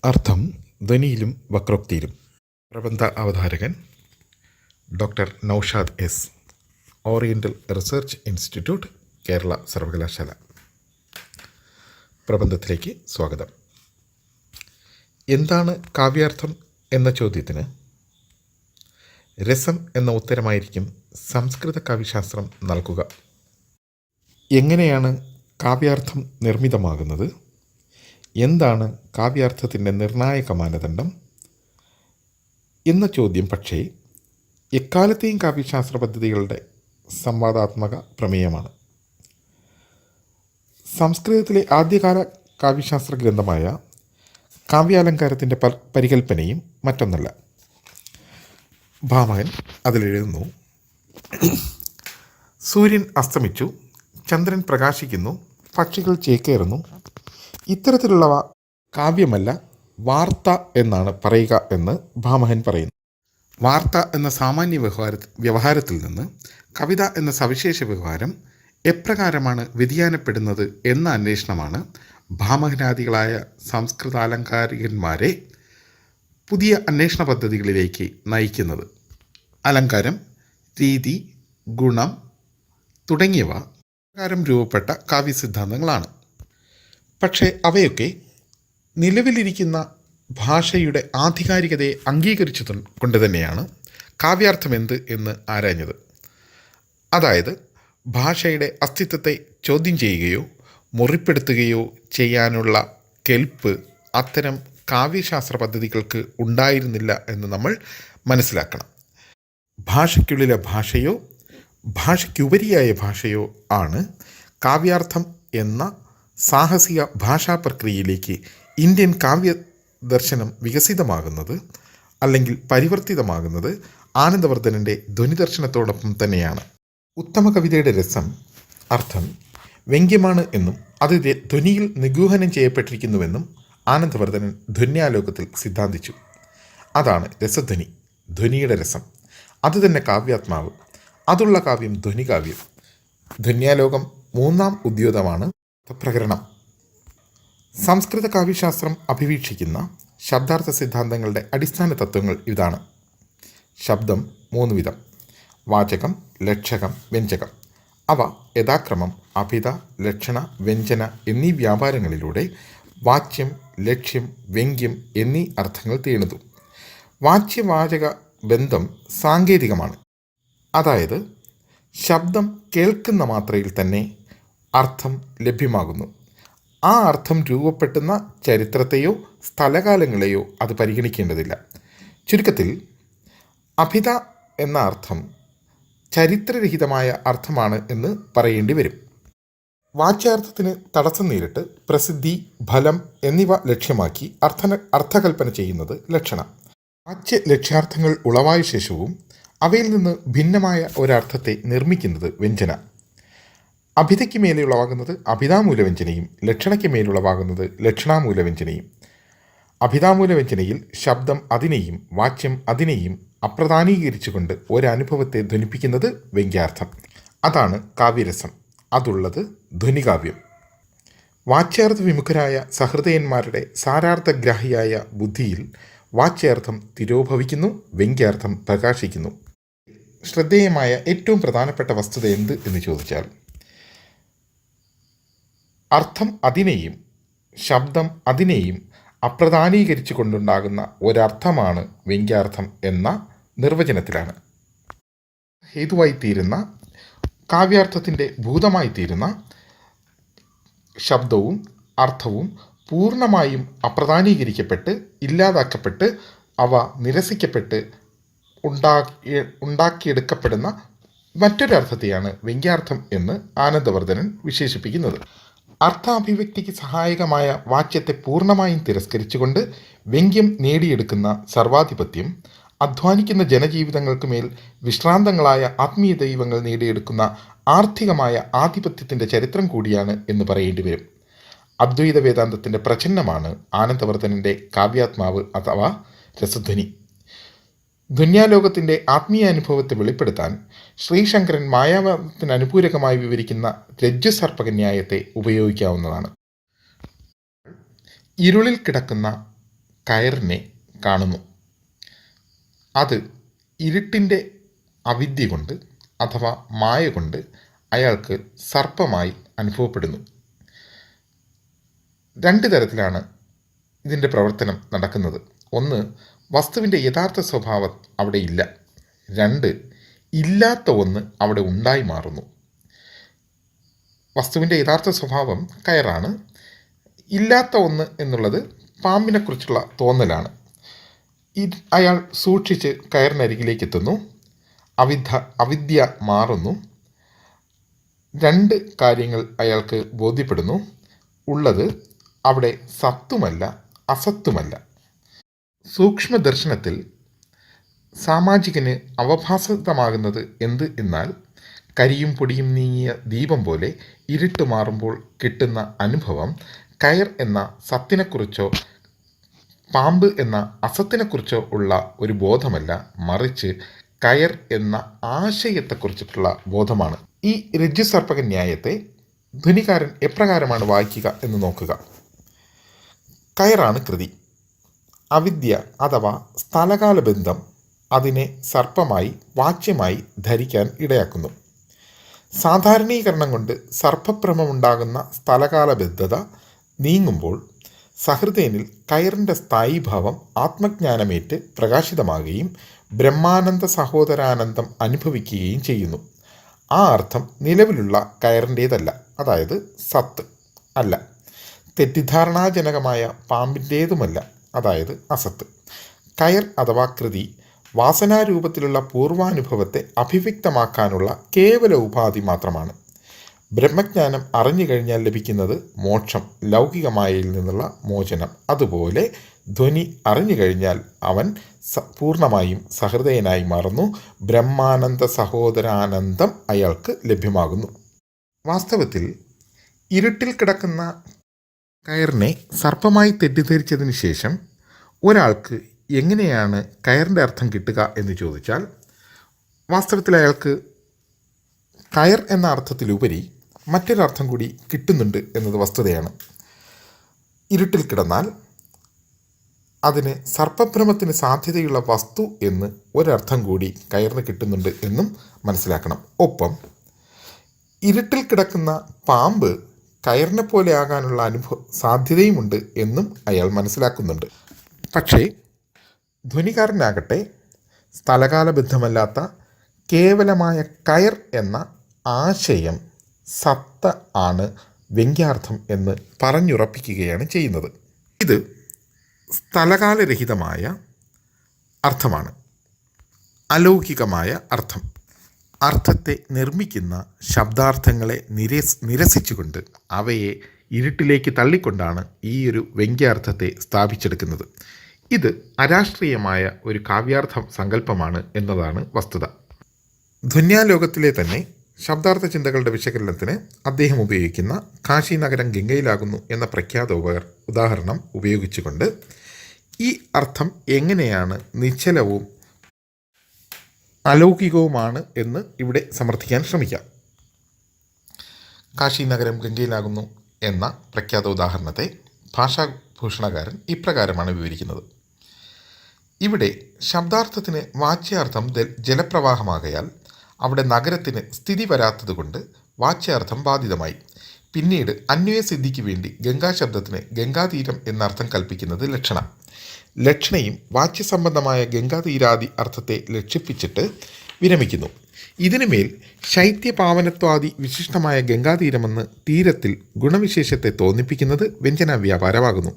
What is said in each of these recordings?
അർത്ഥം ധ്വനിയിലും വക്രോക്തിയിലും. പ്രബന്ധ അവതാരകൻ doctor Naushad S, oriental research institute, Kerala സർവകലാശാല. പ്രബന്ധത്തിലേക്ക് സ്വാഗതം. എന്താണ് കാവ്യാർത്ഥം എന്ന ചോദ്യത്തിന് രസം എന്ന ഉത്തരമായിരിക്കും സംസ്കൃത കാവ്യശാസ്ത്രം നൽകുക. എങ്ങനെയാണ് കാവ്യാർത്ഥം നിർമ്മിതമാകുന്നത്? എന്താണ് കാവ്യാർത്ഥത്തിൻ്റെ നിർണായക മാനദണ്ഡം എന്ന ചോദ്യം പക്ഷേ എക്കാലത്തെയും കാവ്യശാസ്ത്ര പദ്ധതികളുടെ സംവാദാത്മക പ്രമേയമാണ്. സംസ്കൃതത്തിലെ ആദ്യകാല കാവ്യശാസ്ത്ര ഗ്രന്ഥമായ കാവ്യാലങ്കാരത്തിൻ്റെ പരികൽപ്പനയും മറ്റൊന്നല്ല. ഭാമകൻ അതിലെഴുതുന്നു: സൂര്യൻ അസ്തമിച്ചു, ചന്ദ്രൻ പ്രകാശിക്കുന്നു, പക്ഷികൾ ചേക്കേറുന്നു. ഇത്തരത്തിലുള്ളവ കാവ്യമല്ല, വാർത്ത എന്നാണ് പറയുക എന്ന് ഭാമഹൻ പറയുന്നു. വാർത്ത എന്ന സാമാന്യ വ്യവഹാരത്തിൽ നിന്ന് കവിത എന്ന സവിശേഷ വ്യവഹാരം എപ്രകാരമാണ് വ്യതിയാനപ്പെടുന്നത് എന്ന അന്വേഷണമാണ് ഭാമഹനാദികളായ സംസ്കൃതാലങ്കാരികന്മാരെ പുതിയ അന്വേഷണ പദ്ധതികളിലേക്ക് നയിക്കുന്നത്. അലങ്കാരം, രീതി, ഗുണം തുടങ്ങിയവ പ്രകാരം രൂപപ്പെട്ട കാവ്യസിദ്ധാന്തങ്ങളാണ്. പക്ഷേ അവയൊക്കെ നിലവിലിരിക്കുന്ന ഭാഷയുടെ ആധികാരികതയെ അംഗീകരിച്ചു കൊണ്ട് തന്നെയാണ് കാവ്യാർത്ഥം എന്ത് എന്ന് ആരാഞ്ഞത്. അതായത് ഭാഷയുടെ അസ്തിത്വത്തെ ചോദ്യം ചെയ്യുകയോ മുറിപ്പെടുത്തുകയോ ചെയ്യാനുള്ള കെൽപ്പ് അത്തരം കാവ്യശാസ്ത്ര പദ്ധതികൾക്ക് ഉണ്ടായിരുന്നില്ല എന്ന് നമ്മൾ മനസ്സിലാക്കണം. ഭാഷയ്ക്കുള്ളിലെ ഭാഷയോ ഭാഷയ്ക്കുപരിയായ ഭാഷയോ ആണ് കാവ്യാർത്ഥം എന്ന സാഹസിക ഭാഷാ പ്രക്രിയയിലേക്ക് ഇന്ത്യൻ കാവ്യ ദർശനം വികസിതമാകുന്നത് അല്ലെങ്കിൽ പരിവർത്തിതമാകുന്നത് ആനന്ദവർദ്ധനൻ്റെ ധ്വനിദർശനത്തോടൊപ്പം തന്നെയാണ്. ഉത്തമ കവിതയുടെ രസം, അർത്ഥം വ്യംഗ്യമാണ് എന്നും അത് ധ്വനിയിൽ നിഗൂഹനം ചെയ്യപ്പെട്ടിരിക്കുന്നുവെന്നും ആനന്ദവർദ്ധനൻ ധ്വന്യാലോകത്തിൽ സിദ്ധാന്തിച്ചു. അതാണ് രസധ്വനി, ധ്വനിയുടെ രസം. അതുതന്നെ കാവ്യാത്മാവ്. അതുള്ള കാവ്യം ധ്വനികാവ്യം. ധ്വന്യാലോകം മൂന്നാം ഉദ്യോതമാണ് പ്രകരണം. സംസ്കൃത കാവ്യശാസ്ത്രം അഭിവീക്ഷിക്കുന്ന ശബ്ദാർത്ഥ സിദ്ധാന്തങ്ങളുടെ അടിസ്ഥാന തത്വങ്ങൾ ഇതാണ്. ശബ്ദം മൂന്ന് വിധം: വാചകം, ലക്ഷകം, വ്യഞ്ജകം. അവ യഥാക്രമം അഭിധ, ലക്ഷണ, വ്യഞ്ജന എന്നീ വ്യാപാരങ്ങളിലൂടെ വാച്യം, ലക്ഷ്യം, വ്യംഗ്യം എന്നീ അർത്ഥങ്ങൾ തേടുന്നു. വാച്യവാചക ബന്ധം സാങ്കേതികമാണ്. അതായത് ശബ്ദം കേൾക്കുന്ന മാത്രയിൽ തന്നെ അർത്ഥം ലഭ്യമാകുന്നു. ആ അർത്ഥം രൂപപ്പെടുന്ന ചരിത്രത്തെയോ സ്ഥലകാലങ്ങളെയോ അത് പരിഗണിക്കേണ്ടതില്ല. ചുരുക്കത്തിൽ അഭിധ എന്ന അർത്ഥം ചരിത്രരഹിതമായ അർത്ഥമാണ് എന്ന് പറയേണ്ടി വരും. വാച്യാർത്ഥത്തിന് തടസ്സം നേരിട്ട് പ്രസിദ്ധി, ഫലം എന്നിവ ലക്ഷ്യമാക്കി അർത്ഥകൽപ്പന ചെയ്യുന്നത് ലക്ഷണം. വാച്യ ലക്ഷ്യാർത്ഥങ്ങൾ ഉളവായ ശേഷവും അവയിൽ നിന്ന് ഭിന്നമായ ഒരർത്ഥത്തെ നിർമ്മിക്കുന്നത് വ്യഞ്ജന. അഭിധയ്ക്ക് മേലുളവാകുന്നത് അഭിധാമൂലവ്യഞ്ജനയും ലക്ഷണയ്ക്ക് മേലുളവാകുന്നത് ലക്ഷണാമൂലവ്യഞ്ജനയും. അഭിധാമൂലവ്യഞ്ജനയിൽ ശബ്ദം അതിനെയും വാച്യം അതിനെയും അപ്രധാനീകരിച്ചുകൊണ്ട് ഒരനുഭവത്തെ ധ്വനിപ്പിക്കുന്നത് വ്യംഗ്യാർത്ഥം. അതാണ് കാവ്യരസം. അതുള്ളത് ധ്വനികാവ്യം. വാച്യാർത്ഥ വിമുഖരായ സഹൃദയന്മാരുടെ സാരാർത്ഥഗ്രാഹിയായ ബുദ്ധിയിൽ വാച്യാർത്ഥം തിരോഭവിക്കുന്നു, വ്യംഗ്യാർത്ഥം പ്രകാശിക്കുന്നു. ശ്രദ്ധേയമായ ഏറ്റവും പ്രധാനപ്പെട്ട വസ്തുത എന്ത് എന്ന് ചോദിച്ചാൽ, അർത്ഥം അതിനെയും ശബ്ദം അതിനെയും അപ്രധാനീകരിച്ചു കൊണ്ടുണ്ടാകുന്ന ഒരർത്ഥമാണ് വ്യംഗ്യാർത്ഥം എന്ന നിർവചനത്തിലാണ്. ഹേതുവായിത്തീരുന്ന കാവ്യാർത്ഥത്തിൻ്റെ ഭൂതമായിത്തീരുന്ന ശബ്ദവും അർത്ഥവും പൂർണ്ണമായും അപ്രധാനീകരിക്കപ്പെട്ട് ഇല്ലാതാക്കപ്പെട്ട് അവ നിരസിക്കപ്പെട്ട് ഉണ്ടാക്കിയെടുക്കപ്പെടുന്ന മറ്റൊരർത്ഥത്തെയാണ് വ്യംഗ്യാർത്ഥം എന്ന് ആനന്ദവർദ്ധനൻ വിശേഷിപ്പിക്കുന്നത്. അർത്ഥാഭിവ്യക്തിക്ക് സഹായകമായ വാച്യത്തെ പൂർണ്ണമായും തിരസ്കരിച്ചുകൊണ്ട് വ്യംഗ്യം നേടിയെടുക്കുന്ന സർവാധിപത്യം അധ്വാനിക്കുന്ന ജനജീവിതങ്ങൾക്ക് മേൽ വിശ്രാന്തങ്ങളായ ആത്മീയ ദൈവങ്ങൾ നേടിയെടുക്കുന്ന ആർത്ഥികമായ ആധിപത്യത്തിൻ്റെ ചരിത്രം കൂടിയാണ് എന്ന് പറയേണ്ടി വരും. അദ്വൈത വേദാന്തത്തിൻ്റെ പ്രചന്നമാണ് ആനന്ദവർദ്ധനൻ്റെ കാവ്യാത്മാവ് അഥവാ രസധ്വനി. ധ്വന്യാലോകത്തിൻ്റെ ആത്മീയാനുഭവത്തെ വെളിപ്പെടുത്താൻ ശ്രീശങ്കരൻ മായാവാദത്തിന് അനുപൂരകമായി വിവരിക്കുന്ന രജ്ജുസർപ്പകന്യായത്തെ ഉപയോഗിക്കാവുന്നതാണ്. ഇരുളിൽ കിടക്കുന്ന കയറിനെ കാണുന്നു. അത് ഇരുട്ടിൻ്റെ അവിദ്യ കൊണ്ട് അഥവാ മായ കൊണ്ട് അയാൾക്ക് സർപ്പമായി അനുഭവപ്പെടുന്നു. രണ്ട് തരത്തിലാണ് ഇതിൻ്റെ പ്രവർത്തനം നടക്കുന്നത്. ഒന്ന്, വസ്തുവിൻ്റെ യഥാർത്ഥ സ്വഭാവം അവിടെ ഇല്ല. രണ്ട്, ഇല്ലാത്ത ഒന്ന് അവിടെ ഉണ്ടായി മാറുന്നു. വസ്തുവിൻ്റെ യഥാർത്ഥ സ്വഭാവം കയറാണ്. ഇല്ലാത്ത ഒന്ന് എന്നുള്ളത് പാമ്പിനെക്കുറിച്ചുള്ള തോന്നലാണ്. അയാൾ സൂക്ഷിച്ച് കയറിനരികിലേക്ക് എത്തുന്നു. അവിദ്യ മാറുന്നു. രണ്ട് കാര്യങ്ങൾ അയാൾക്ക് ബോധ്യപ്പെടുന്നു. ഉള്ളത് അവിടെ സത്തുമല്ല അസത്തുമല്ല. സൂക്ഷ്മദർശനത്തിൽ സാമാജികന് അവഭാസമാകുന്നത് എന്ത് എന്നാൽ, കരിയും പൊടിയും നീങ്ങിയ ദീപം പോലെ ഇരുട്ട് മാറുമ്പോൾ കിട്ടുന്ന അനുഭവം കയർ എന്ന സത്തിനെക്കുറിച്ചോ പാമ്പ് എന്ന അസത്തിനെക്കുറിച്ചോ ഉള്ള ഒരു ബോധമല്ല, മറിച്ച് കയർ എന്ന ആശയത്തെക്കുറിച്ചിട്ടുള്ള ബോധമാണ്. ഈ രജ്ജുസർപ്പക ന്യായത്തെ ധ്വനികാരൻ എപ്രകാരമാണ് വായിക്കുക എന്ന് നോക്കുക. കയറാണ് കൃതി. അവിദ്യ അഥവാ സ്ഥലകാല ബന്ധം അതിനെ സർപ്പമായി വാച്യമായി ധരിക്കാൻ ഇടയാക്കുന്നു. സാധാരണീകരണം കൊണ്ട് സർപ്പഭ്രമമുണ്ടാകുന്ന സ്ഥലകാല ബദ്ധത നീങ്ങുമ്പോൾ സഹൃദയനിൽ കയറിൻ്റെ സ്ഥായീഭാവം ആത്മജ്ഞാനമേറ്റ് പ്രകാശിതമാകുകയും ബ്രഹ്മാനന്ദ സഹോദരാനന്ദം അനുഭവിക്കുകയും ചെയ്യുന്നു. ആ അർത്ഥം നിലവിലുള്ള കയറിൻ്റേതല്ല, അതായത് സത്ത് അല്ല. തെറ്റിദ്ധാരണാജനകമായ പാമ്പിൻ്റേതുമല്ല, അതായത് അസത്ത്. കയർ അഥവാ കൃതി വാസനാരൂപത്തിലുള്ള പൂർവാനുഭവത്തെ അഭിവ്യക്തമാക്കാനുള്ള കേവല ഉപാധി മാത്രമാണ്. ബ്രഹ്മജ്ഞാനം അറിഞ്ഞു കഴിഞ്ഞാൽ ലഭിക്കുന്നത് മോക്ഷം, ലൗകികമായയിൽ നിന്നുള്ള മോചനം. അതുപോലെ ധ്വനി അറിഞ്ഞു കഴിഞ്ഞാൽ അവൻ പൂർണ്ണമായും സഹൃദയനായി മാറുന്നു. ബ്രഹ്മാനന്ദ സഹോദരാനന്ദം അയാൾക്ക് ലഭ്യമാകുന്നു. വാസ്തവത്തിൽ ഇരുട്ടിൽ കിടക്കുന്ന കയറിനെ സർപ്പമായി തെറ്റിദ്ധരിച്ചതിന് ശേഷം ഒരാൾക്ക് എങ്ങനെയാണ് കയറിൻ്റെ അർത്ഥം കിട്ടുക എന്ന് ചോദിച്ചാൽ, വാസ്തവത്തിൽ അയാൾക്ക് കയർ എന്ന അർത്ഥത്തിലുപരി മറ്റൊരർത്ഥം കൂടി കിട്ടുന്നുണ്ട് എന്നത് വസ്തുതയാണ്. ഇരുട്ടിൽ കിടന്നാൽ അതിന് സർപ്പഭ്രമത്തിന് സാധ്യതയുള്ള വസ്തു എന്ന് ഒരർത്ഥം കൂടി കയറിന് കിട്ടുന്നുണ്ട് എന്നും മനസ്സിലാക്കണം. ഒപ്പം ഇരുട്ടിൽ കിടക്കുന്ന പാമ്പ് കയറിനെ പോലെ ആകാനുള്ള സാധ്യതയുമുണ്ട് എന്നും അയാൾ മനസ്സിലാക്കുന്നുണ്ട്. പക്ഷേ ധ്വനികാരനാകട്ടെ സ്ഥലകാലബദ്ധമല്ലാത്ത കേവലമായ കയർ എന്ന ആശയം സത്ത ആണ് വ്യംഗ്യാർത്ഥം എന്ന് പറഞ്ഞുറപ്പിക്കുകയാണ് ചെയ്യുന്നത്. ഇത് സ്ഥലകാലരഹിതമായ അർത്ഥമാണ്, അലൗകികമായ അർത്ഥം. അർത്ഥത്തെ നിർമ്മിക്കുന്ന ശബ്ദാർത്ഥങ്ങളെ നിരസിച്ചുകൊണ്ട് അവയെ ഇരുട്ടിലേക്ക് തള്ളിക്കൊണ്ടാണ് ഈ ഒരു വ്യംഗ്യാർത്ഥത്തെ സ്ഥാപിച്ചെടുക്കുന്നത്. ഇത് അരാഷ്ട്രീയമായ ഒരു കാവ്യാർത്ഥ സങ്കല്പമാണ് എന്നതാണ് വസ്തുത. ധ്വന്യാലോകത്തിലെ തന്നെ ശബ്ദാർത്ഥ ചിന്തകളുടെ വിശകലനത്തിന് അദ്ദേഹം ഉപയോഗിക്കുന്ന കാശി നഗരം ഗംഗയിലാകുന്നു എന്ന പ്രഖ്യാത ഉദാഹരണം ഉപയോഗിച്ചുകൊണ്ട് ഈ അർത്ഥം എങ്ങനെയാണ് നിശ്ചലവും അലൗകികവുമാണ് എന്ന് ഇവിടെ സമർത്ഥിക്കാൻ ശ്രമിക്കാം. കാശി നഗരം ഗംഗയിലാകുന്നു എന്ന പ്രഖ്യാത ഉദാഹരണത്തെ ഭാഷാഭൂഷണകാരൻ ഇപ്രകാരമാണ് വിവരിക്കുന്നത്. ഇവിടെ ശബ്ദാർത്ഥത്തിന് വാച്യാർത്ഥം ജലപ്രവാഹമാകയാൽ അവിടെ നഗരത്തിന് സ്ഥിതി വരാത്തതുകൊണ്ട് വാച്യാർത്ഥം ബാധിതമായി. പിന്നീട് അന്വയസിദ്ധിക്ക് വേണ്ടി ഗംഗാശബ്ദത്തിന് ഗംഗാതീരം എന്നർത്ഥം കൽപ്പിക്കുന്നത് ലക്ഷണ. ലക്ഷണയും വാച്യസംബന്ധമായ ഗംഗാതീരാദി അർത്ഥത്തെ ലക്ഷിപ്പിച്ചിട്ട് വിരമിക്കുന്നു. ഇതിനുമേൽ ശൈത്യപാവനത്വാദി വിശിഷ്ടമായ ഗംഗാതീരമെന്ന് തീരത്തിൽ ഗുണവിശേഷത്തെ തോന്നിപ്പിക്കുന്നത് വ്യഞ്ജനാവ്യാപാരമാകുന്നു.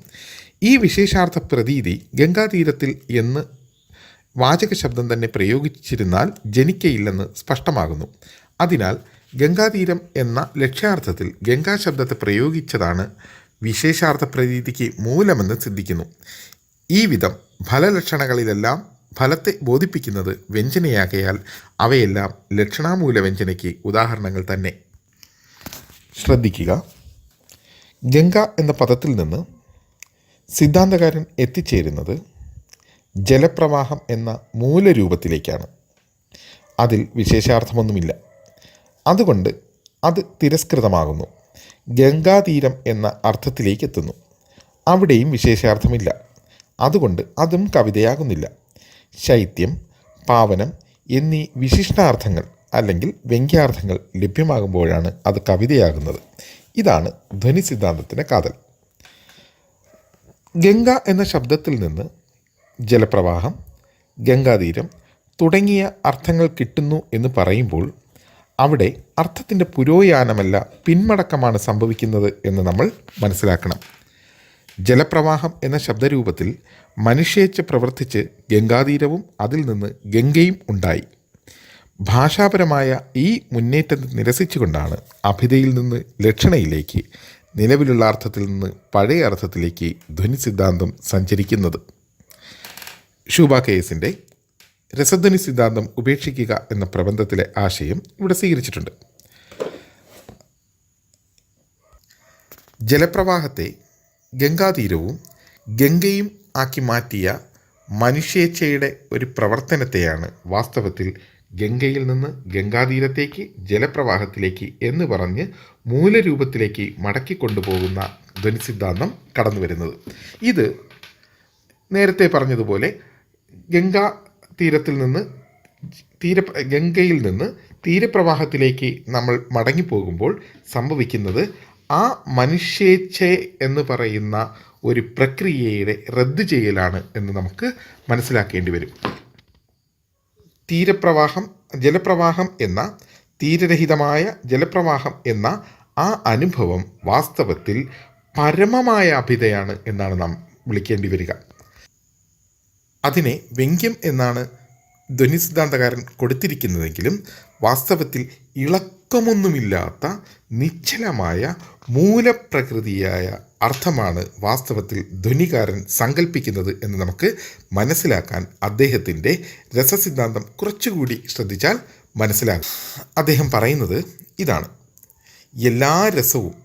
ഈ വിശേഷാർത്ഥ പ്രതീതി ഗംഗാതീരത്തിൽ എന്ന് വാചക ശബ്ദം തന്നെ പ്രയോഗിച്ചിരുന്നാൽ ജനിക്കയില്ലെന്ന് സ്പഷ്ടമാകുന്നു. അതിനാൽ ഗംഗാതീരം എന്ന ലക്ഷ്യാർത്ഥത്തിൽ ഗംഗാശബ്ദത്തെ പ്രയോഗിച്ചതാണ് വിശേഷാർത്ഥ പ്രതീതിക്ക് മൂലമെന്ന് സിദ്ധിക്കുന്നു. ഈ വിധം ഫലലക്ഷണങ്ങളിലെല്ലാം ഫലത്തെ ബോധിപ്പിക്കുന്നത് വ്യഞ്ജനയാകയാൽ അവയെല്ലാം ലക്ഷണാമൂല വ്യഞ്ജനയ്ക്ക് ഉദാഹരണങ്ങൾ തന്നെ. ശ്രദ്ധിക്കുക, ഗംഗ എന്ന പദത്തിൽ നിന്ന് സിദ്ധാന്തകാരൻ എത്തിച്ചേരുന്നത് ജലപ്രവാഹം എന്ന മൂലരൂപത്തിലേക്കാണ്. അതിൽ വിശേഷാർത്ഥമൊന്നുമില്ല. അതുകൊണ്ട് അത് തിരസ്കൃതമാകുന്നു. ഗംഗാതീരം എന്ന അർത്ഥത്തിലേക്ക് എത്തുന്നു. അവിടെയും വിശേഷാർത്ഥമില്ല. അതുകൊണ്ട് അതും കവിതയാകുന്നില്ല. ശൈത്യം, പാവനം എന്നീ വിശിഷ്ടാർത്ഥങ്ങൾ അല്ലെങ്കിൽ വ്യംഗ്യാർത്ഥങ്ങൾ ലഭ്യമാകുമ്പോഴാണ് അത് കവിതയാകുന്നത്. ഇതാണ് ധ്വനി സിദ്ധാന്തത്തിൻ്റെ കാതൽ. ഗംഗ എന്ന ശബ്ദത്തിൽ നിന്ന് ജലപ്രവാഹം, ഗംഗാതീരം തുടങ്ങിയ അർത്ഥങ്ങൾ കിട്ടുന്നു എന്ന് പറയുമ്പോൾ അവിടെ അർത്ഥത്തിൻ്റെ പുരോയാനമല്ല പിന്മടക്കമാണ് സംഭവിക്കുന്നത് എന്ന് നമ്മൾ മനസ്സിലാക്കണം. ജലപ്രവാഹം എന്ന ശബ്ദരൂപത്തിൽ മനുഷ്യേച്ഛ പ്രവർത്തിച്ച് ഗംഗാതീരവും അതിൽ നിന്ന് ഗംഗയും ഉണ്ടായി. ഭാഷാപരമായ ഈ മുന്നേറ്റം നിരസിച്ചുകൊണ്ടാണ് അഭിധയിൽ നിന്ന് ലക്ഷണയിലേക്ക്, നിലവിലുള്ള അർത്ഥത്തിൽ നിന്ന് പഴയ അർത്ഥത്തിലേക്ക് ധ്വനി സിദ്ധാന്തം സഞ്ചരിക്കുന്നത്. ഷൂബ കെ.എസിൻ്റെ രസധ്വനി സിദ്ധാന്തം ഉപേക്ഷിക്കുക എന്ന പ്രബന്ധത്തിലെ ആശയം ഇവിടെ സ്വീകരിച്ചിട്ടുണ്ട്. ജലപ്രവാഹത്തെ ഗംഗാതീരവും ഗംഗയും ആക്കി മാറ്റിയ മനുഷ്യേച്ഛയുടെ ഒരു പ്രവർത്തനത്തെയാണ് വാസ്തവത്തിൽ ഗംഗയിൽ നിന്ന് ഗംഗാതീരത്തേക്ക് ജലപ്രവാഹത്തിലേക്ക് എന്ന് പറഞ്ഞ് മൂലരൂപത്തിലേക്ക് മടക്കിക്കൊണ്ടുപോകുന്ന ധ്വനി സിദ്ധാന്തം കടന്നു വരുന്നത്. ഇത് നേരത്തെ പറഞ്ഞതുപോലെ ഗംഗയിൽ നിന്ന് തീരപ്രവാഹത്തിലേക്ക് നമ്മൾ മടങ്ങിപ്പോകുമ്പോൾ സംഭവിക്കുന്നത് ആ മനുഷ്യേച്ഛ എന്ന് പറയുന്ന ഒരു പ്രക്രിയയുടെ റദ്ദ് ചെയ്യലാണ് എന്ന് നമുക്ക് മനസ്സിലാക്കേണ്ടി വരും. ജലപ്രവാഹം എന്ന തീരരഹിതമായ ജലപ്രവാഹം എന്ന ആ അനുഭവം വാസ്തവത്തിൽ പരമമായ അഭിതയാണ് എന്നാണ് നാം വിളിക്കേണ്ടി വരിക. അതിനെ വ്യംഗ്യം എന്നാണ് ധ്വനി സിദ്ധാന്തകാരൻ കൊടുത്തിരിക്കുന്നതെങ്കിലും വാസ്തവത്തിൽ ഇളക്കമൊന്നുമില്ലാത്ത നിശ്ചലമായ മൂലപ്രകൃതിയായ അർത്ഥമാണ് വാസ്തവത്തിൽ ധ്വനികാരൻ സങ്കല്പിക്കുന്നത് എന്ന് നമുക്ക് മനസ്സിലാക്കാൻ അദ്ദേഹത്തിൻ്റെ രസസിദ്ധാന്തം കുറച്ചുകൂടി ശ്രദ്ധിച്ചാൽ മനസ്സിലാകും. അദ്ദേഹം പറയുന്നത് ഇതാണ്: എല്ലാ രസവും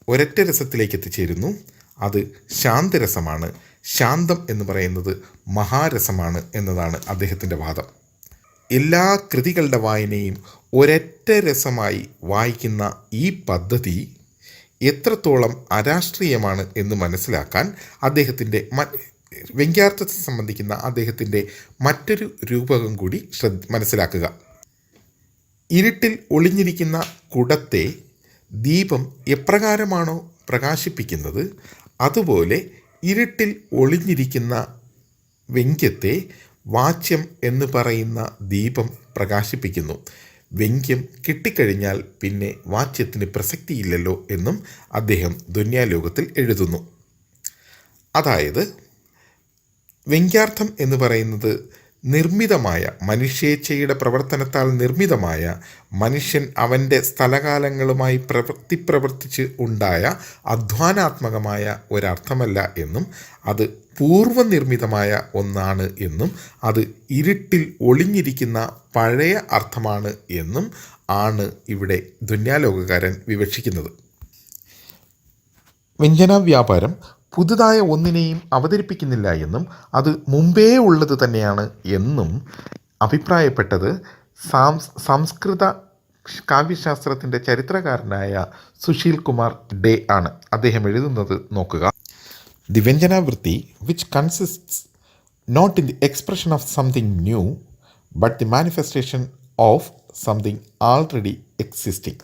ഒരൊറ്റ രസത്തിലേക്ക് എത്തിച്ചേരുന്നു. അത് ശാന്തരസമാണ്. ശാന്തം എന്ന് പറയുന്നത് മഹാരസമാണ് എന്നതാണ് അദ്ദേഹത്തിൻ്റെ വാദം. എല്ലാ കൃതികളുടെ വായനയും ഒരൊറ്റ രസമായി വായിക്കുന്ന ഈ പദ്ധതി എത്രത്തോളം അരാഷ്ട്രീയമാണ് എന്ന് മനസ്സിലാക്കാൻ അദ്ദേഹത്തിൻ്റെ വ്യംഗ്യാർത്ഥത്തെ സംബന്ധിക്കുന്ന അദ്ദേഹത്തിൻ്റെ മറ്റൊരു രൂപകം കൂടി മനസ്സിലാക്കുക. ഇരുട്ടിൽ ഒളിഞ്ഞിരിക്കുന്ന കുടത്തെ ദീപം എപ്രകാരമാണോ പ്രകാശിപ്പിക്കുന്നത്, അതുപോലെ ഇരുട്ടിൽ ഒളിഞ്ഞിരിക്കുന്ന വ്യംഗ്യത്തെ വാച്യം എന്ന് പറയുന്ന ദീപം പ്രകാശിപ്പിക്കുന്നു. വ്യംഗ്യം കിട്ടിക്കഴിഞ്ഞാൽ പിന്നെ വാച്യത്തിന് പ്രസക്തിയില്ലല്ലോ എന്നും അദ്ദേഹം ധ്വന്യാലോകത്തിൽ എഴുതുന്നു. അതായത് വ്യംഗ്യാർത്ഥം എന്ന് പറയുന്നത് നിർമ്മിതമായ, മനുഷ്യേച്ഛയുടെ പ്രവർത്തനത്താൽ നിർമ്മിതമായ, മനുഷ്യൻ അവൻ്റെ സ്ഥലകാലങ്ങളുമായി പ്രവർത്തിച്ച് ഉണ്ടായ അധ്വാനാത്മകമായ ഒരർത്ഥമല്ല എന്നും അത് പൂർവ്വനിർമ്മിതമായ ഒന്നാണ് എന്നും അത് ഇരുട്ടിൽ ഒളിഞ്ഞിരിക്കുന്ന പഴയ അർത്ഥമാണ് എന്നും ആണ് ഇവിടെ ധ്വന്യാലോകകാരൻ വിവക്ഷിക്കുന്നത്. വ്യഞ്ജനാവ്യാപാരം പുതുതായ ഒന്നിനെയും അവതരിപ്പിക്കുന്നില്ല എന്നും അത് മുമ്പേ ഉള്ളത് തന്നെയാണ് എന്നും അഭിപ്രായപ്പെട്ടത് സംസ്കൃത കാവ്യശാസ്ത്രത്തിൻ്റെ ചരിത്രകാരനായ സുശീൽ കുമാർ ഡേ ആണ്. അദ്ദേഹം എഴുതുന്നത് നോക്കുക: ദി വ്യഞ്ജനാവൃത്തി which consists not in the expression of something new but the manifestation of something already existing.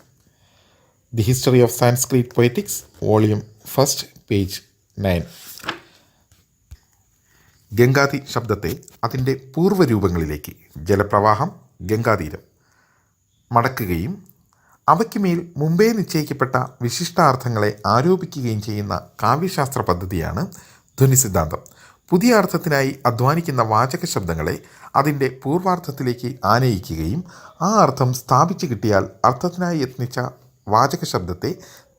The history of Sanskrit poetics, volume 1, page 9. ഗംഗാതി ശബ്ദത്തെ അതിൻ്റെ പൂർവ്വരൂപങ്ങളിലേക്ക്, ജലപ്രവാഹം, ഗംഗാതീരം, മടക്കുകയും അവയ്ക്കുമേൽ മുമ്പേ നിശ്ചയിക്കപ്പെട്ട വിശിഷ്ടാർത്ഥങ്ങളെ ആരോപിക്കുകയും ചെയ്യുന്ന കാവ്യശാസ്ത്ര പദ്ധതിയാണ് ധ്വനി സിദ്ധാന്തം. പുതിയ അർത്ഥത്തിനായി അധ്വാനിക്കുന്ന വാചക ശബ്ദങ്ങളെ അതിൻ്റെ പൂർവാർത്ഥത്തിലേക്ക് ആനയിക്കുകയും ആ അർത്ഥം സ്ഥാപിച്ചു കിട്ടിയാൽ അർത്ഥത്തിനായി യത്നിച്ച വാചക ശബ്ദത്തെ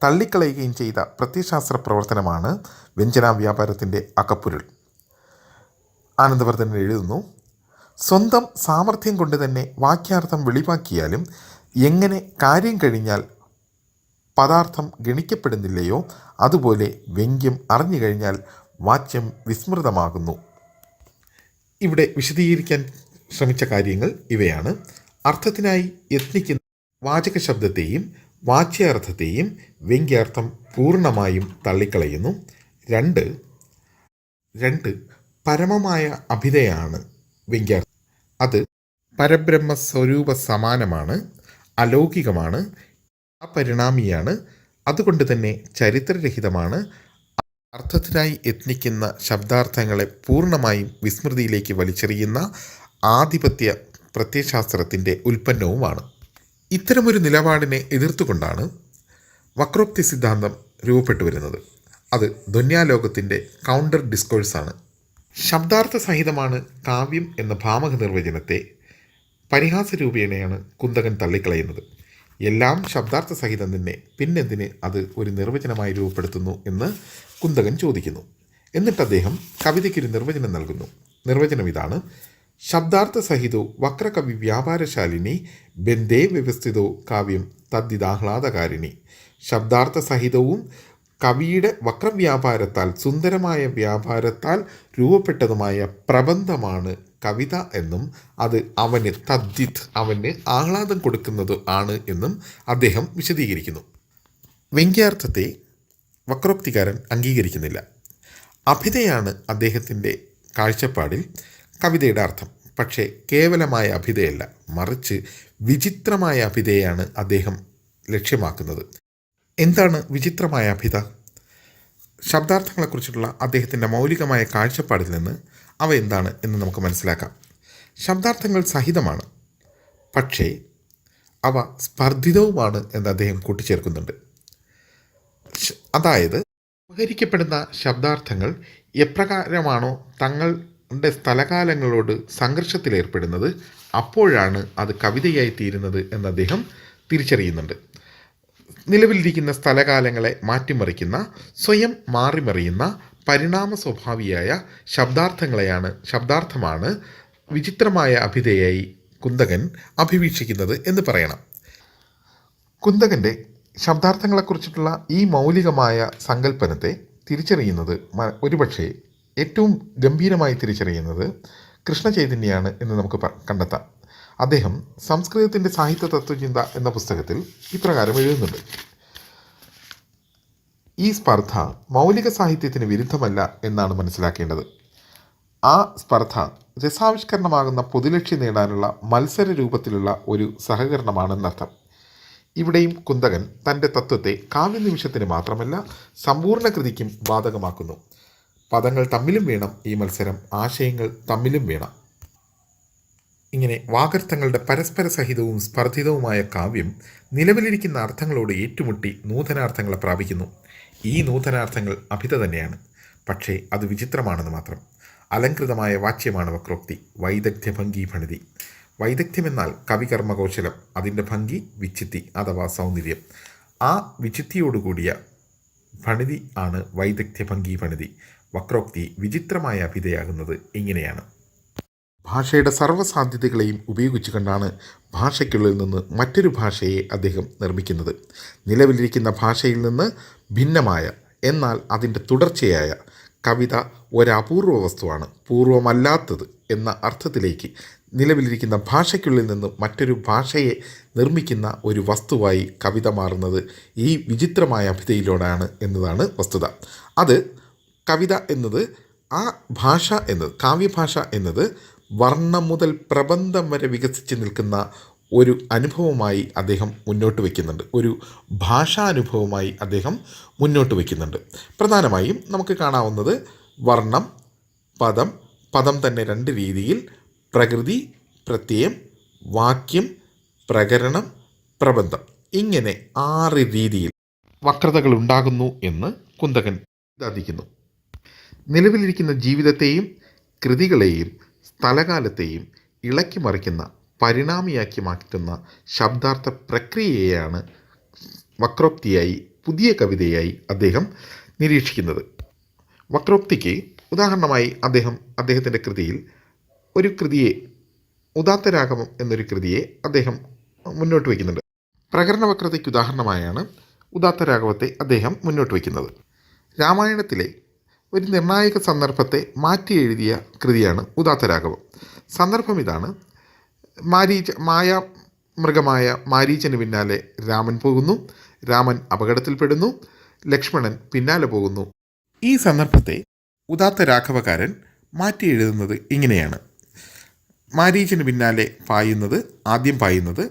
തള്ളിക്കളയുകയും ചെയ്ത പ്രത്യയശാസ്ത്ര പ്രവർത്തനമാണ് വ്യഞ്ജനാവ്യാപാരത്തിൻ്റെ അകപ്പൊരുൾ. ആനന്ദവർദ്ധനൻ എഴുതുന്നു: സ്വന്തം സാമർഥ്യം കൊണ്ട് തന്നെ വാക്യാർത്ഥം വെളിവാക്കിയാലും എങ്ങനെ കാര്യം കഴിഞ്ഞാൽ പദാർത്ഥം ഗണിക്കപ്പെടുന്നില്ലയോ അതുപോലെ വ്യംഗ്യം അറിഞ്ഞു കഴിഞ്ഞാൽ വാച്യം വിസ്മൃതമാകുന്നു. ഇവിടെ വിശദീകരിക്കാൻ ശ്രമിച്ച കാര്യങ്ങൾ ഇവയാണ്: അർത്ഥത്തിനായി യത്നിക്കുന്ന വാചക ശബ്ദത്തെയും വാച്യാർത്ഥത്തെയും വ്യംഗ്യാർത്ഥം പൂർണ്ണമായും തള്ളിക്കളയുന്നു. രണ്ട് പരമമായ അഭിതയാണ് വ്യംഗ്യാർത്ഥം. അത് പരബ്രഹ്മ സ്വരൂപ സമാനമാണ്, അലൗകികമാണ്, അപരിണാമിയാണ്, അതുകൊണ്ട് തന്നെ ചരിത്രരഹിതമാണ്. അർത്ഥത്തിനായി യത്നിക്കുന്ന ശബ്ദാർത്ഥങ്ങളെ പൂർണ്ണമായും വിസ്മൃതിയിലേക്ക് വലിച്ചെറിയുന്ന ആധിപത്യ പ്രത്യയശാസ്ത്രത്തിൻ്റെ ഉൽപ്പന്നവുമാണ്. ഇത്തരമൊരു നിലപാടിനെ എതിർത്തുകൊണ്ടാണ് വക്രോക്തി സിദ്ധാന്തം രൂപപ്പെട്ടു വരുന്നത്. അത് ധ്വന്യാലോകത്തിൻ്റെ കൗണ്ടർ ഡിസ്കോഴ്സാണ്. ശബ്ദാർത്ഥ സഹിതമാണ് കാവ്യം എന്ന ഭാമക നിർവചനത്തെ പരിഹാസരൂപേണയാണ് കുന്തകൻ തള്ളിക്കളയുന്നത്. എല്ലാം ശബ്ദാർത്ഥ സഹിതം തന്നെ, പിന്നെന്തിന് അത് ഒരു നിർവചനമായി രൂപപ്പെടുത്തുന്നു എന്ന് കുന്തകൻ ചോദിക്കുന്നു. എന്നിട്ട് അദ്ദേഹം കവിതയ്ക്കൊരു നിർവചനം നൽകുന്നു. നിർവചനം ഇതാണ്: ശബ്ദാർത്ഥ സഹിതോ വക്രകവി വ്യാപാരശാലിനി ബന്ധേ വ്യവസ്ഥിതോ കാവ്യം തദ്ദിതാഹ്ലാദകാരിണി. ശബ്ദാർത്ഥ സഹിതവും കവിയുടെ വക്രവ്യാപാരത്താൽ, സുന്ദരമായ വ്യാപാരത്താൽ രൂപപ്പെട്ടതുമായ പ്രബന്ധമാണ് കവിത എന്നും അത് അവന് തദ്ദിത്, അവന് ആഹ്ലാദം കൊടുക്കുന്നത് ആണ് എന്നും അദ്ദേഹം വിശദീകരിക്കുന്നു. വ്യംഗ്യാർത്ഥത്തെ വക്രോക്തികാരൻ അംഗീകരിക്കുന്നില്ല. അഭിതയാണ് അദ്ദേഹത്തിൻ്റെ കാഴ്ചപ്പാടിൽ കവിതയുടെ അർത്ഥം. പക്ഷേ കേവലമായ അഭിതയല്ല, മറിച്ച് വിചിത്രമായ അഭിതയാണ് അദ്ദേഹം ലക്ഷ്യമാക്കുന്നത്. എന്താണ് വിചിത്രമായ അഭിത? ശബ്ദാർത്ഥങ്ങളെക്കുറിച്ചുള്ള അദ്ദേഹത്തിൻ്റെ മൗലികമായ കാഴ്ചപ്പാടിൽ നിന്ന് അവ എന്താണ് എന്ന് നമുക്ക് മനസ്സിലാക്കാം. ശബ്ദാർത്ഥങ്ങൾ സഹിതമാണ്, പക്ഷേ അവ സ്പർദ്ധിതവുമാണ് എന്ന് അദ്ദേഹം കൂട്ടിച്ചേർക്കുന്നുണ്ട്. അതായത് ഉപകരിക്കപ്പെടുന്ന ശബ്ദാർത്ഥങ്ങൾ എപ്രകാരമാണോ തങ്ങളുടെ സ്ഥലകാലങ്ങളോട് സംഘർഷത്തിലേർപ്പെടുന്നത്, അപ്പോഴാണ് അത് കവിതയായി തീരുന്നത് എന്ന് അദ്ദേഹം തിരിച്ചറിയുന്നുണ്ട്. നിലവിലിരിക്കുന്ന സ്ഥലകാലങ്ങളെ മാറ്റിമറിക്കുന്ന, സ്വയം മാറിമറിയുന്ന പരിണാമ സ്വഭാവിയായ ശബ്ദാർത്ഥമാണ് വിചിത്രമായ അഭിതയായി കുന്തകൻ അഭിവീക്ഷിക്കുന്നത് എന്ന് പറയണം. കുന്തകൻ്റെ ശബ്ദാർത്ഥങ്ങളെക്കുറിച്ചിട്ടുള്ള ഈ മൗലികമായ സങ്കല്പനത്തെ തിരിച്ചറിയുന്നത്, ഒരുപക്ഷെ ഏറ്റവും ഗംഭീരമായി തിരിച്ചറിയുന്നത് കൃഷ്ണചൈതന്യയാണ് എന്ന് നമുക്ക് കണ്ടെത്താം. അദ്ദേഹം സംസ്കൃതത്തിൻ്റെ സാഹിത്യ തത്വചിന്ത എന്ന പുസ്തകത്തിൽ ഇപ്രകാരം എഴുതുന്നുണ്ട്: ഈ സ്പർദ്ധ മൗലിക സാഹിത്യത്തിന് വിരുദ്ധമല്ല എന്നാണ് മനസ്സിലാക്കേണ്ടത്. ആ സ്പർദ്ധ രസാവിഷ്കരണമാകുന്ന പൊതുലക്ഷ്യം നേടാനുള്ള മത്സര രൂപത്തിലുള്ള ഒരു സഹകരണമാണെന്നർത്ഥം. ഇവിടെയും കുന്തകൻ തൻ്റെ തത്വത്തെ കാവ്യനിമിഷത്തിന് മാത്രമല്ല സമ്പൂർണ്ണ കൃതിക്കും ബാധകമാക്കുന്നു. പദങ്ങൾ തമ്മിലും വേണം ഈ മത്സരം, ആശയങ്ങൾ തമ്മിലും വേണം. ഇങ്ങനെ വാഗർത്ഥങ്ങളുടെ പരസ്പര സഹിതവും സ്പർദ്ധിതവുമായ കാവ്യം നിലവിലിരിക്കുന്ന അർത്ഥങ്ങളോട് ഏറ്റുമുട്ടി നൂതനാർത്ഥങ്ങളെ പ്രാപിക്കുന്നു. ഈ നൂതനാർത്ഥങ്ങൾ അഭിത തന്നെയാണ്, പക്ഷേ അത് വിചിത്രമാണെന്ന് മാത്രം. അലങ്കൃതമായ വാച്യമാണ് വക്രോക്തി. വൈദഗ്ധ്യഭംഗി ഭണിതി. വൈദഗ്ധ്യമെന്നാൽ കവികർമ്മകൗശലം, അതിൻ്റെ ഭംഗി വിച്ചിത്തി അഥവാ സൗന്ദര്യം. ആ വിച്ചിത്തിയോടുകൂടിയ ഭണിതി ആണ് വൈദഗ്ധ്യഭംഗി ഭണിതി. വക്രോക്തി വിചിത്രമായ അഭിതയാകുന്നത് ഇങ്ങനെയാണ്: ഭാഷയുടെ സർവ്വസാധ്യതകളെയും ഉപയോഗിച്ചു കണ്ടാണ് ഭാഷയ്ക്കുള്ളിൽ നിന്ന് മറ്റൊരു ഭാഷയെ അദ്ദേഹം നിർമ്മിക്കുന്നത്. നിലവിലിരിക്കുന്ന ഭാഷയിൽ നിന്ന് ഭിന്നമായ, എന്നാൽ അതിൻ്റെ തുടർച്ചയായ കവിത ഒരപൂർവ വസ്തുവാണ്. പൂർവമല്ലാത്തത് എന്ന അർത്ഥത്തിലേക്ക് നിലവിലിരിക്കുന്ന ഭാഷയ്ക്കുള്ളിൽ നിന്ന് മറ്റൊരു ഭാഷയെ നിർമ്മിക്കുന്ന ഒരു വസ്തുവായി കവിത മാറുന്നത് ഈ വിചിത്രമായ അഭിതയിലൂടെയാണ് എന്നതാണ് വസ്തുത. അത് കവിത എന്നത്, ആ ഭാഷ എന്നത്, കാവ്യഭാഷ എന്നത് വർണ്ണം മുതൽ പ്രബന്ധം വരെ വികസിച്ച് നിൽക്കുന്ന ഒരു അനുഭവമായി അദ്ദേഹം മുന്നോട്ട് വയ്ക്കുന്നുണ്ട്. ഒരു ഭാഷാനുഭവമായി അദ്ദേഹം മുന്നോട്ട് വയ്ക്കുന്നുണ്ട്. പ്രധാനമായും നമുക്ക് കാണാവുന്നത് വർണ്ണം, പദം, പദം തന്നെ രണ്ട് രീതിയിൽ, പ്രകൃതി, പ്രത്യയം, വാക്യം, പ്രകരണം, പ്രബന്ധം, ഇങ്ങനെ 6 രീതിയിൽ വക്രതകൾ ഉണ്ടാകുന്നു എന്ന് കുന്തകൻ വാദിക്കുന്നു. നിലവിലിരിക്കുന്ന ജീവിതത്തെയും കൃതികളെയും സ്ഥലകാലത്തെയും ഇളക്കി മറിക്കുന്ന, പരിണാമിയാക്കി മാറ്റുന്ന ശബ്ദാർത്ഥ പ്രക്രിയയെയാണ് വക്രോക്തിയായി, പുതിയ കവിതയായി അദ്ദേഹം നിരീക്ഷിക്കുന്നത്. വക്രോക്തിക്ക് ഉദാഹരണമായി അദ്ദേഹത്തിൻ്റെ കൃതിയിൽ ഒരു കൃതിയെ, ഉദാത്തരാഗമം എന്നൊരു കൃതിയെ അദ്ദേഹം മുന്നോട്ട് വയ്ക്കുന്നുണ്ട്. പ്രകരണ വക്രതയ്ക്ക് ഉദാഹരണമായാണ് ഉദാത്തരാഗമത്തെ അദ്ദേഹം മുന്നോട്ട് വയ്ക്കുന്നത്. രാമായണത്തിലെ ഒരു നിർണായക സന്ദർഭത്തെ മാറ്റി എഴുതിയ കൃതിയാണ് ഉദാത്തരാഗമം. സന്ദർഭം ഇതാണ്: മൃഗമായ മാരീചന് പിന്നാലെ രാമൻ പോകുന്നു. രാമൻ അപകടത്തിൽപ്പെടുന്നു. ലക്ഷ്മണൻ പിന്നാലെ പോകുന്നു. ഈ സന്ദർഭത്തെ ഉദാത്ത രാഘവകാരൻ മാറ്റി എഴുതുന്നത് ഇങ്ങനെയാണ്. മാരീചന് പിന്നാലെ ആദ്യം പായുന്നത്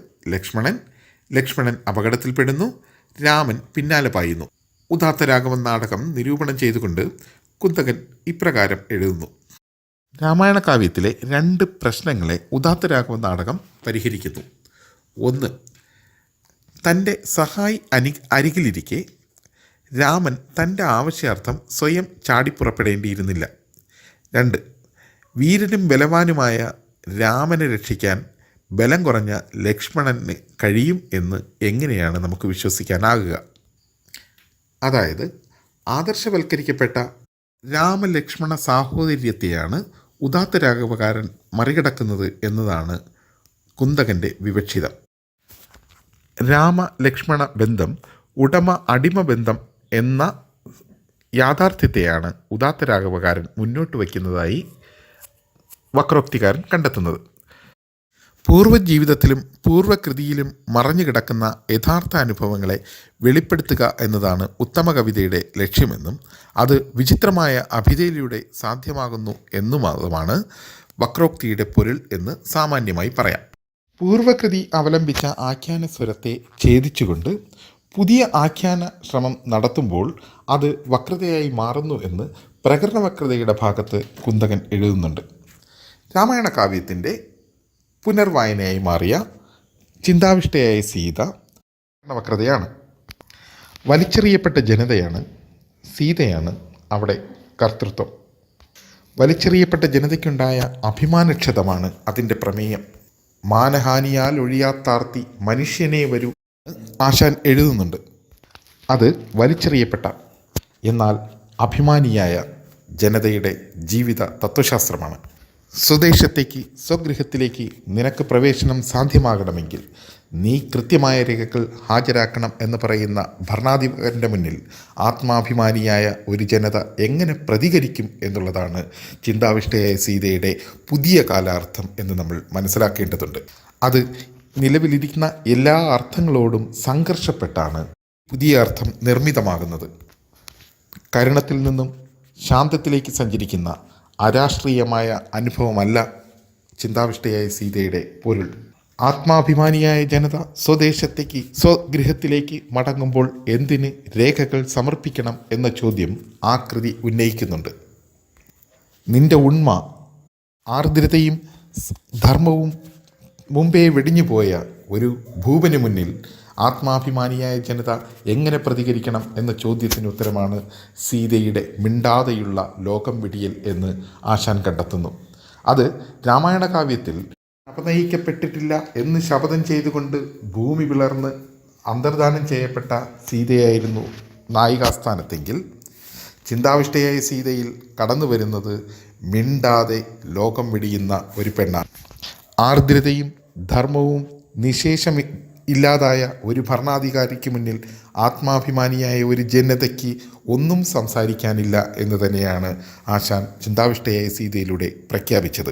ലക്ഷ്മണൻ അപകടത്തിൽപ്പെടുന്നു. രാമൻ പിന്നാലെ പായുന്നു. ഉദാത്തരാഗമം നാടകം നിരൂപണം ചെയ്തുകൊണ്ട് കുന്തകൻ ഇപ്രകാരം എഴുതുന്നു. രാമായണ കാവ്യത്തിലെ 2 പ്രശ്നങ്ങളെ ഉദാത്തരാഗമം നാടകം പരിഹരിക്കുന്നു. 1. തൻ്റെ സഹായി അരികിലിരിക്കെ രാമൻ തൻ്റെ ആവശ്യാർത്ഥം സ്വയം ചാടിപ്പുറപ്പെടേണ്ടിയിരുന്നില്ല. 2. വീരനും ബലവാനുമായ രാമനെ രക്ഷിക്കാൻ ബലം കുറഞ്ഞ ലക്ഷ്മണന് കഴിയും എന്ന് എങ്ങനെയാണ് നമുക്ക് വിശ്വസിക്കാനാകുക? അതായത് ആദർശവൽക്കരിക്കപ്പെട്ട രാമലക്ഷ്മണ സാഹോദര്യത്തെയാണ് ഉദാത്തരാഗവകാരൻ മറികടക്കുന്നത് എന്നതാണ് കുന്തകൻ്റെ വിവക്ഷിതം. രാമലക്ഷ്മണ ബന്ധം ഉടമ-അടിമ ബന്ധം എന്ന യാഥാർത്ഥ്യത്തെയാണ് ഉദാത്തരാഗവകാരൻ മുന്നോട്ട് വയ്ക്കുന്നതായി വക്രോക്തികാരൻ കണ്ടെത്തുന്നത്. പൂർവ്വജീവിതത്തിലും പൂർവ്വകൃതിയിലും മറഞ്ഞു കിടക്കുന്ന യഥാർത്ഥ അനുഭവങ്ങളെ വെളിപ്പെടുത്തുക എന്നതാണ് ഉത്തമ കവിതയുടെ ലക്ഷ്യമെന്നും അത് വിചിത്രമായ അഭിധേയിലൂടെ സാധ്യമാകുന്നു എന്നുമാണ് വക്രോക്തിയുടെ പൊരുൾ എന്ന് സാമാന്യമായി പറയാം. പൂർവകൃതി അവലംബിച്ച ആഖ്യാന സ്വരത്തെ ഛേദിച്ചുകൊണ്ട് പുതിയ ആഖ്യാന ശ്രമം നടത്തുമ്പോൾ അത് വക്രതയായി മാറുന്നു എന്ന് പ്രകരണ വക്രതയുടെ ഭാഗത്ത് കുന്തകൻ എഴുതുന്നുണ്ട്. രാമായണ കാവ്യത്തിൻ്റെ പുനർവായനയായി മാറിയ ചിന്താവിഷ്ടയായ സീത വക്രതയാണ്. വലിച്ചെറിയപ്പെട്ട ജനതയാണ്, സീതയാണ് അവിടെ കർത്തൃത്വം. വലിച്ചെറിയപ്പെട്ട ജനതയ്ക്കുണ്ടായ അഭിമാനക്ഷതമാണ് അതിൻ്റെ പ്രമേയം. മാനഹാനിയാൽ ഒഴിയാത്താർത്തി മനുഷ്യനെ വരൂ ആശാൻ എഴുതുന്നുണ്ട്. അത് വലിച്ചെറിയപ്പെട്ട എന്നാൽ അഭിമാനിയായ ജനതയുടെ ജീവിത തത്വശാസ്ത്രമാണ്. സ്വദേശത്തേക്ക്, സ്വഗൃഹത്തിലേക്ക് നിനക്ക് പ്രവേശനം സാധ്യമാകണമെങ്കിൽ നീ കൃത്യമായ രേഖകൾ ഹാജരാക്കണം എന്ന് പറയുന്ന ഭരണാധികാരിൻ്റെ മുന്നിൽ ആത്മാഭിമാനിയായ ഒരു ജനത എങ്ങനെ പ്രതികരിക്കും എന്നുള്ളതാണ് ചിന്താവിഷ്ടയായ സീതയുടെ പുതിയ കാലാർത്ഥം എന്ന് നമ്മൾ മനസ്സിലാക്കേണ്ടതുണ്ട്. അത് നിലവിലിരിക്കുന്ന എല്ലാ അർത്ഥങ്ങളോടും സംഘർഷപ്പെട്ടാണ് പുതിയ അർത്ഥം നിർമ്മിതമാകുന്നത്. കരുണത്തിൽ നിന്നും ശാന്തത്തിലേക്ക് സഞ്ചരിക്കുന്ന അരാഷ്ട്രീയമായ അനുഭവമല്ല ചിന്താവിഷ്ടയായ സീതയുടെ പൊരുൾ. ആത്മാഭിമാനിയായ ജനത സ്വദേശത്തേക്ക്, സ്വഗൃഹത്തിലേക്ക് മടങ്ങുമ്പോൾ എന്തിന് രേഖകൾ സമർപ്പിക്കണം എന്ന ചോദ്യം ആ കൃതി ഉന്നയിക്കുന്നുണ്ട്. നിന്റെ ഉണ്മ, ആർദ്രതയും ധർമ്മവും മുമ്പേ വെടിഞ്ഞുപോയ ഒരു ഭൂപന് മുന്നിൽ ആത്മാഭിമാനിയായ ജനത എങ്ങനെ പ്രതികരിക്കണം എന്ന ചോദ്യത്തിന് ഉത്തരമാണ് സീതയുടെ മിണ്ടാതെയുള്ള ലോകം വെടിയൽ എന്ന് ആശാൻ കണ്ടെത്തുന്നു. അത് രാമായണ കാവ്യത്തിൽ അപനയിക്കപ്പെട്ടിട്ടില്ല എന്ന് ശപഥം ചെയ്തുകൊണ്ട് ഭൂമി പിളർന്ന് അന്തർധാനം ചെയ്യപ്പെട്ട സീതയായിരുന്നു നായികാസ്ഥാനത്തെങ്കിൽ ചിന്താവിഷ്ടയായ സീതയിൽ കടന്നു വരുന്നത് മിണ്ടാതെ ലോകം വെടിയുന്ന ഒരു പെണ്ണാണ്. ആർദ്രതയും ധർമ്മവും നിശേഷം ഇല്ലാതായ ഒരു ഭരണാധികാരിക്ക് മുന്നിൽ ആത്മാഭിമാനിയായ ഒരു ജനതയ്ക്ക് ഒന്നും സംസാരിക്കാനില്ല എന്ന് തന്നെയാണ് ആശാൻ ചിന്താവിഷ്ടയായ സീതയിലൂടെ പ്രഖ്യാപിച്ചത്.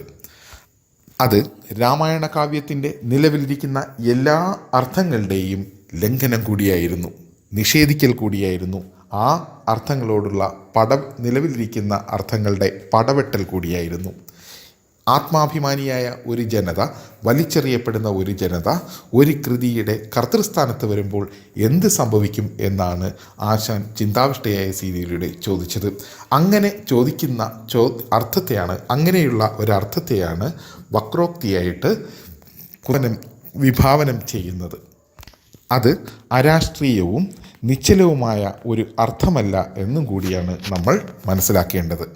അത് രാമായണ കാവ്യത്തിൻ്റെ നിലവിലിരിക്കുന്ന എല്ലാ അർത്ഥങ്ങളുടെയും ലംഘനം കൂടിയായിരുന്നു, നിഷേധിക്കൽ കൂടിയായിരുന്നു. ആ അർത്ഥങ്ങളോടുള്ള നിലവിലിരിക്കുന്ന അർത്ഥങ്ങളുടെ പടവെട്ടൽ കൂടിയായിരുന്നു. ആത്മാഭിമാനിയായ ഒരു ജനത, വലിച്ചെറിയപ്പെടുന്ന ഒരു ജനത ഒരു കൃതിയുടെ കർത്തൃസ്ഥാനത്ത് വരുമ്പോൾ എന്ത് സംഭവിക്കും എന്നാണ് ആശാൻ ചിന്താവിഷ്ടയായ സീതയിലൂടെ ചോദിച്ചത്. അങ്ങനെ ചോദിക്കുന്ന അർത്ഥത്തെയാണ്, അങ്ങനെയുള്ള ഒരർത്ഥത്തെയാണ് വക്രോക്തിയായിട്ട് വിഭാവനം ചെയ്യുന്നത്. അത് അരാഷ്ട്രീയവും നിശ്ചലവുമായ ഒരു അർത്ഥമല്ല എന്നും കൂടിയാണ് നമ്മൾ മനസ്സിലാക്കേണ്ടത്.